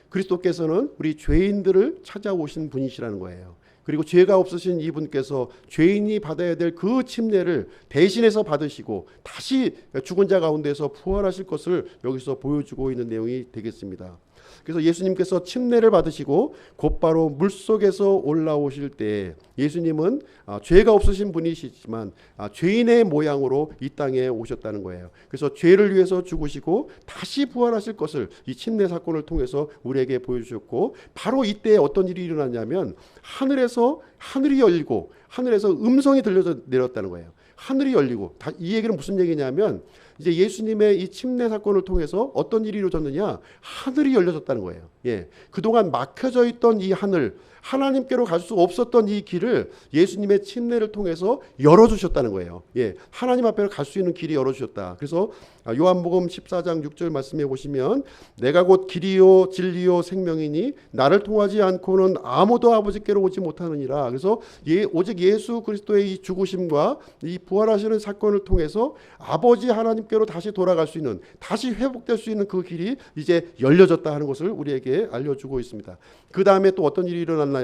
그리스도께서는 우리 죄인들을 찾아오신 분이시라는 거예요. 그리고 죄가 없으신 이분께서 죄인이 받아야 될 그 침례를 대신해서 받으시고 다시 죽은 자 가운데서 부활하실 것을 여기서 보여주고 있는 내용이 되겠습니다. 그래서 예수님께서 침례를 받으시고 곧바로 물속에서 올라오실 때 예수님은 죄가 없으신 분이시지만 죄인의 모양으로 이 땅에 오셨다는 거예요. 그래서 죄를 위해서 죽으시고 다시 부활하실 것을 이 침례 사건을 통해서 우리에게 보여주셨고 바로 이때 어떤 일이 일어났냐면 하늘이 열리고 하늘에서 음성이 들려져 내렸다는 거예요. 하늘이 열리고 이 얘기는 무슨 얘기냐면 이제 예수님의 이 침례 사건을 통해서 어떤 일이 이루어졌느냐 하늘이 열려졌다는 거예요. 그동안 막혀져 있던 이 하늘 하나님께로 갈 수 없었던 이 길을 예수님의 침례를 통해서 열어주셨다는 거예요. 하나님 앞에 갈 수 있는 길이 열어주셨다. 그래서 요한복음 14장 6절 말씀해 보시면 내가 곧 길이요 진리요 생명이니 나를 통하지 않고는 아무도 아버지께로 오지 못하느니라. 그래서 오직 예수 그리스도의 이 죽으심과 이 부활하시는 사건을 통해서 아버지 하나님께로 다시 돌아갈 수 있는 다시 회복될 수 있는 그 길이 이제 열려졌다 하는 것을 우리에게 알려주고 있습니다. 그 다음에 또 어떤 일이 일어났나요?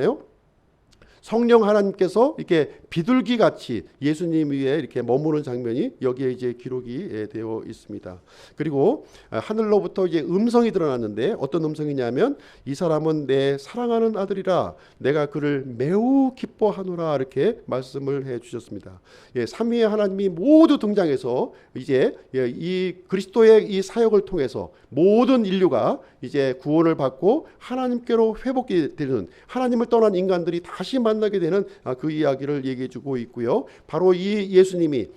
성령 하나님께서 이렇게 비둘기 같이 예수님 위에 이렇게 머무는 장면이 여기에 이제 기록이 되어 있습니다. 그리고 하늘로부터 이제 음성이 드러났는데 어떤 음성이냐면 이 사람은 내 사랑하는 아들이라 내가 그를 매우 기뻐하노라 이렇게 말씀을 해 주셨습니다. 삼위의 하나님이 모두 등장해서 이제 이 그리스도의 이 사역을 통해서 모든 인류가 이제 구원을 받고 하나님께로 회복이 되는 하나님을 떠난 인간들이 다시 만나게 되는 그 이야기를 얘기해주고 있고요. 바로 이 예수님이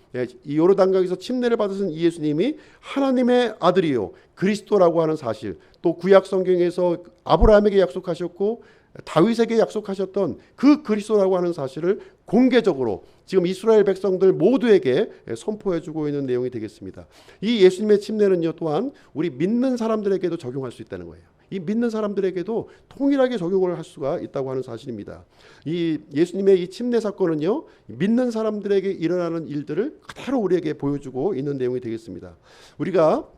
이 요르단강에서 침례를 받으신 이 예수님이 하나님의 아들이요 그리스도라고 하는 사실 또 구약 성경에서 아브라함에게 약속하셨고 다윗에게 약속하셨던 그 그리스도라고 하는 사실을 공개적으로 지금 이스라엘 백성들 모두에게 선포해주고 있는 내용이 되겠습니다. 이 예수님의 침례는요 또한 우리 믿는 사람들에게도 적용할 수 있다는 거예요. 이 믿는 사람들에게도 통일하게 적용을 할 수가 있다고 하는 사실입니다. 이 예수님의 이 침례 사건은요 믿는 사람들에게 일어나는 일들을 그대로 우리에게 보여주고 있는 내용이 되겠습니다. 우리가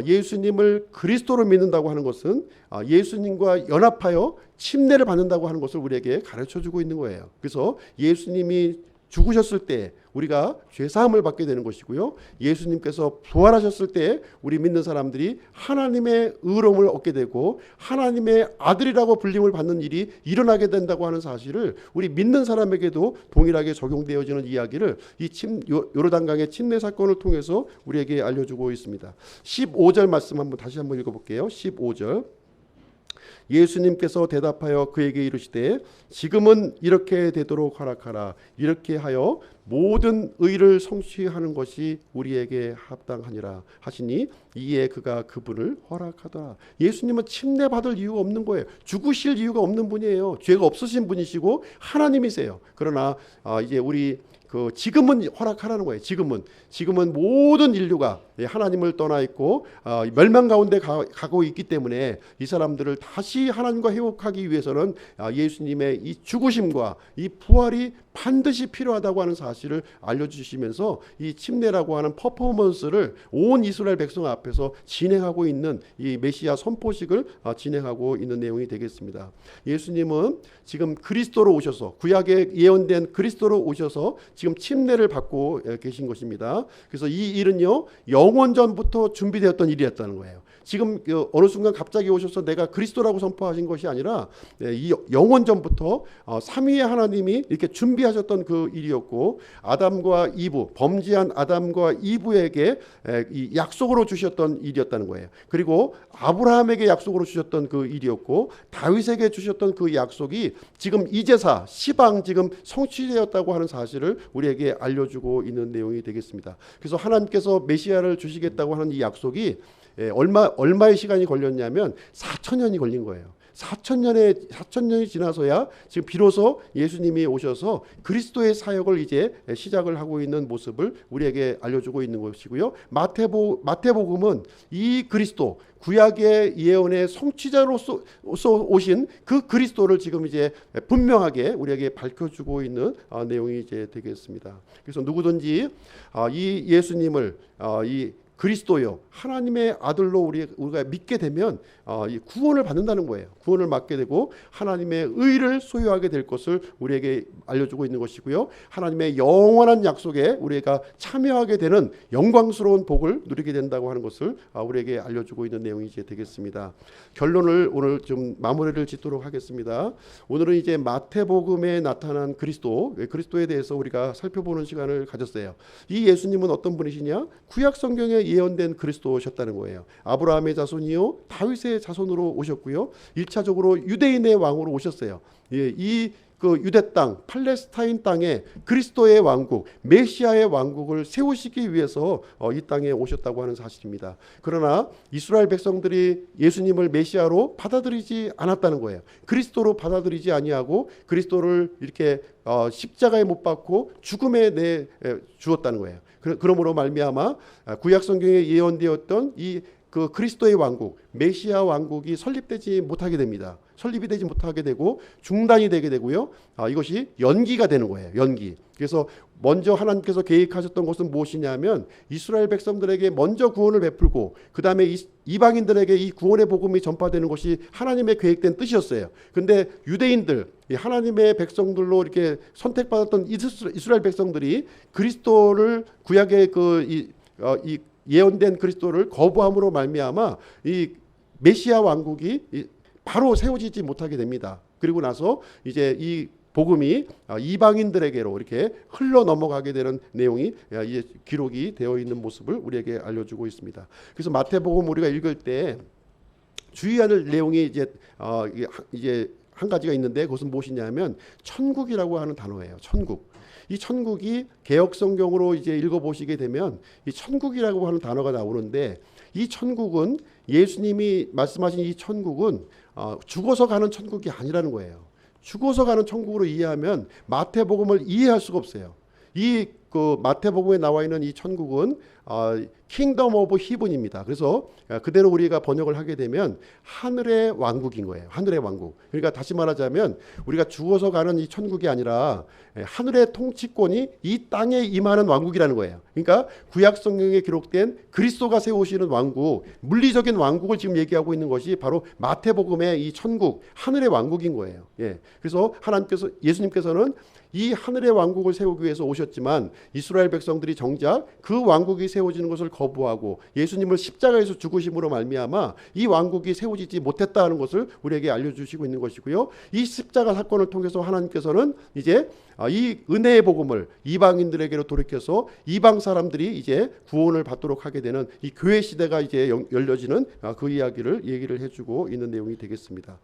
예수님을 그리스도로 믿는다고 하는 것은 예수님과 연합하여 침례를 받는다고 하는 것을 우리에게 가르쳐주고 있는 거예요. 그래서 예수님이 죽으셨을 때 우리가 죄사함을 받게 되는 것이고요. 예수님께서 부활하셨을 때 우리 믿는 사람들이 하나님의 의로움을 얻게 되고 하나님의 아들이라고 불림을 받는 일이 일어나게 된다고 하는 사실을 우리 믿는 사람에게도 동일하게 적용되어지는 이야기를 이 요르단강의 침례 사건을 통해서 우리에게 알려주고 있습니다. 15절 말씀 다시 한번 읽어볼게요. 15절. 예수님께서 대답하여 그에게 이르시되 지금은 이렇게 되도록 허락하라. 이렇게 하여 모든 의를 성취하는 것이 우리에게 합당하니라 하시니 이에 그가 그분을 허락하더라. 예수님은 침례받을 이유가 없는 거예요. 죽으실 이유가 없는 분이에요. 죄가 없으신 분이시고 하나님이세요. 그러나 이제 우리 지금은 허락하라는 거예요. 지금은 모든 인류가 하나님을 떠나 있고 멸망 가운데 가고 있기 때문에 이 사람들을 다시 하나님과 회복하기 위해서는 예수님의 이 죽으심과 이 부활이 반드시 필요하다고 하는 사실을 알려주시면서 이 침례라고 하는 퍼포먼스를 온 이스라엘 백성 앞에서 진행하고 있는 이 메시아 선포식을 진행하고 있는 내용이 되겠습니다. 예수님은 지금 그리스도로 오셔서 구약에 예언된 그리스도로 오셔서 지금 침례를 받고 계신 것입니다. 그래서 이 일은요 영원전부터 준비되었던 일이었다는 거예요. 지금 어느 순간 갑자기 오셔서 내가 그리스도라고 선포하신 것이 아니라 이 영원전부터 삼위의 하나님이 이렇게 준비하셨던 그 일이었고 아담과 이브, 범죄한 아담과 이브에게 이 약속으로 주셨던 일이었다는 거예요. 그리고 아브라함에게 약속으로 주셨던 그 일이었고 다윗에게 주셨던 그 약속이 지금 이제사 시방 지금 성취되었다고 하는 사실을 우리에게 알려주고 있는 내용이 되겠습니다. 그래서 하나님께서 메시아를 주시겠다고 하는 이 약속이 얼마의 시간이 걸렸냐면 4,000년이 걸린 거예요. 4,000년이 지나서야 지금 비로소 예수님이 오셔서 그리스도의 사역을 이제 시작을 하고 있는 모습을 우리에게 알려주고 있는 것이고요. 마태복음은 이 그리스도 구약의 예언의 성취자로서 오신 그 그리스도를 지금 이제 분명하게 우리에게 밝혀주고 있는 내용이 이제 되겠습니다. 그래서 누구든지 이 예수님을 이 그리스도요 하나님의 아들로 우리가 믿게 되면 구원을 받는다는 거예요. 구원을 받게 되고 하나님의 의를 소유하게 될 것을 우리에게 알려주고 있는 것이고요. 하나님의 영원한 약속에 우리가 참여하게 되는 영광스러운 복을 누리게 된다고 하는 것을 우리에게 알려주고 있는 내용이 이제 되겠습니다. 결론을 오늘 좀 마무리를 짓도록 하겠습니다. 오늘은 이제 마태복음에 나타난 그리스도에 대해서 우리가 살펴보는 시간을 가졌어요. 이 예수님은 어떤 분이시냐? 구약 성경에 예언된 그리스도셨다는 거예요. 아브라함의 자손이요 다윗의 자손으로 오셨고요. 1차적으로 유대인의 왕으로 오셨어요. 이 유대 땅, 팔레스타인 땅에 그리스도의 왕국, 메시아의 왕국을 세우시기 위해서 이 땅에 오셨다고 하는 사실입니다. 그러나 이스라엘 백성들이 예수님을 메시아로 받아들이지 않았다는 거예요. 그리스도로 받아들이지 아니하고 그리스도를 이렇게 십자가에 못 박고 죽음에 내 주었다는 거예요. 그러므로 말미암아 구약 성경에 예언되었던 이 그 그리스도의 왕국, 메시아 왕국이 설립되지 못하게 됩니다. 설립이 되지 못하게 되고 중단이 되게 되고요. 이것이 연기가 되는 거예요. 연기. 그래서 먼저 하나님께서 계획하셨던 것은 무엇이냐면 이스라엘 백성들에게 먼저 구원을 베풀고 그 다음에 이방인들에게 이 구원의 복음이 전파되는 것이 하나님의 계획된 뜻이었어요. 근데 유대인들, 하나님의 백성들로 이렇게 선택받았던 이스라엘 백성들이 그리스도를 구약의 이 예언된 그리스도를 거부함으로 말미암아 이 메시아 왕국이 바로 세워지지 못하게 됩니다. 그리고 나서 이제 이 복음이 이방인들에게로 이렇게 흘러 넘어가게 되는 내용이 이제 기록이 되어 있는 모습을 우리에게 알려주고 있습니다. 그래서 마태복음 우리가 읽을 때 주의해야 할 내용이 이제 한 가지가 있는데 그것은 무엇이냐면 천국이라고 하는 단어예요. 천국. 이 천국이 개역 성경으로 이제 읽어보시게 되면 이 천국이라고 하는 단어가 나오는데 이 천국은 예수님이 말씀하신 이 천국은 죽어서 가는 천국이 아니라는 거예요. 죽어서 가는 천국으로 이해하면 마태복음을 이해할 수가 없어요. 이 그 마태복음에 나와 있는 이 천국은 킹덤 오브 히븐입니다. 그래서 그대로 우리가 번역을 하게 되면 하늘의 왕국인 거예요. 하늘의 왕국. 그러니까 다시 말하자면 우리가 죽어서 가는 이 천국이 아니라 하늘의 통치권이 이 땅에 임하는 왕국이라는 거예요. 그러니까 구약 성경에 기록된 그리스도가 세우시는 왕국, 물리적인 왕국을 지금 얘기하고 있는 것이 바로 마태복음의 이 천국, 하늘의 왕국인 거예요. 예. 그래서 하나님께서, 예수님께서는 이 하늘의 왕국을 세우기 위해서 오셨지만 이스라엘 백성들이 정작 그 왕국이 세워지는 것을 거부하고 예수님을 십자가에서 죽으심으로 말미암아 이 왕국이 세워지지 못했다는 것을 우리에게 알려주시고 있는 것이고요. 이 십자가 사건을 통해서 하나님께서는 이제 이 은혜의 복음을 이방인들에게로 돌이켜서 이방 사람들이 이제 구원을 받도록 하게 되는 이 교회 시대가 이제 열려지는 그 얘기를 해주고 있는 내용이 되겠습니다.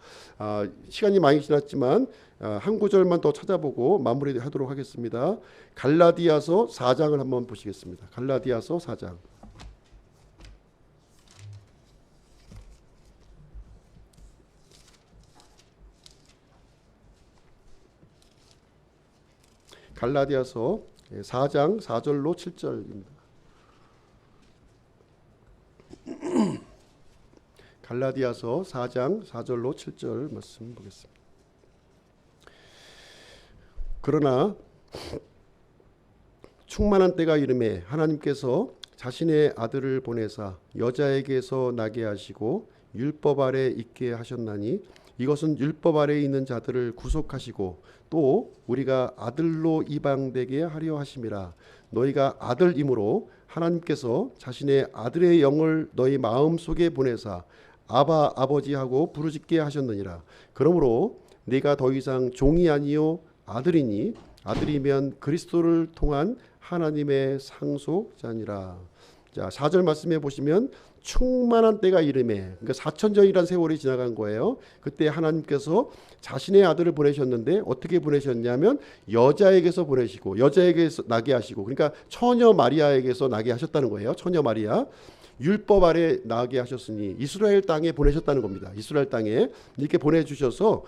시간이 많이 지났지만 한 구절만 더 찾아보고 마무리하도록 하겠습니다. 갈라디아서 4장을 한번 보시겠습니다. 갈라디아서 4장. 갈라디아서 4장 4절로 7절입니다. 갈라디아서 4장 4절로 7절 말씀 보겠습니다. 그러나 충만한 때가 이르매 하나님께서 자신의 아들을 보내사 여자에게서 나게 하시고 율법 아래 있게 하셨나니 이것은 율법 아래 있는 자들을 구속하시고 또 우리가 아들로 입양되게 하려 하심이라. 너희가 아들이므로 하나님께서 자신의 아들의 영을 너희 마음속에 보내사 아바 아버지하고 부르짖게 하셨느니라. 그러므로 네가 더 이상 종이 아니요 아들이니 아들이면 그리스도를 통한 하나님의 상속자니라. 자, 4절 말씀해 보시면 충만한 때가 이르매, 그러니까 4천년이라는 세월이 지나간 거예요. 그때 하나님께서 자신의 아들을 보내셨는데 어떻게 보내셨냐면 여자에게서 보내시고 여자에게서 나게 하시고, 그러니까 처녀 마리아에게서 나게 하셨다는 거예요. 처녀 마리아. 율법 아래 나게 하셨으니 이스라엘 땅에 보내셨다는 겁니다. 이스라엘 땅에 이렇게 보내주셔서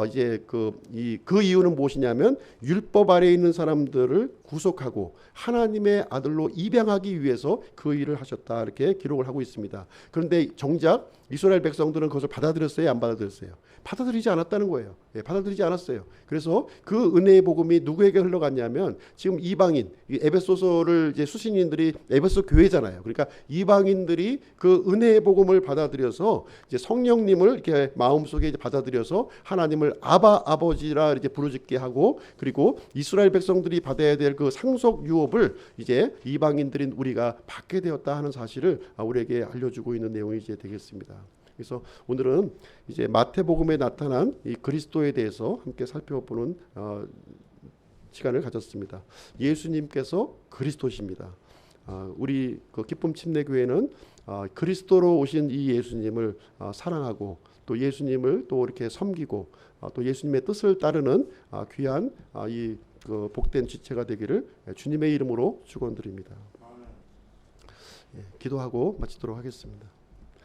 이제 그 이유는 무엇이냐면 율법 아래 있는 사람들을 구속하고 하나님의 아들로 입양하기 위해서 그 일을 하셨다, 이렇게 기록을 하고 있습니다. 그런데 정작 이스라엘 백성들은 그것을 받아들였어요, 안 받아들였어요? 받아들이지 않았다는 거예요. 예, 받아들이지 않았어요. 그래서 그 은혜의 복음이 누구에게 흘러갔냐면 지금 이방인, 에베소서를 이제 수신인들이 에베소 교회잖아요. 그러니까 이방인들이 그 은혜의 복음을 받아들여서 이제 성령님을 이렇게 마음속에 이제 받아들여서 하나님을 아바 아버지라 이렇게 부르짖게 하고, 그리고 이스라엘 백성들이 받아야 될 그 상속 유업을 이제 이방인들인 우리가 받게 되었다 하는 사실을 우리에게 알려주고 있는 내용이 이제 되겠습니다. 그래서 오늘은 이제 마태복음에 나타난 이 그리스도에 대해서 함께 살펴보는 시간을 가졌습니다. 예수님께서 그리스도십니다. 우리 그 기쁨 침례교회는 그리스도로 오신 이 예수님을 사랑하고 또 예수님을 또 이렇게 섬기고 또 예수님의 뜻을 따르는 귀한 이 그 복된 지체가 되기를 주님의 이름으로 축원드립니다. 기도하고 마치도록 하겠습니다.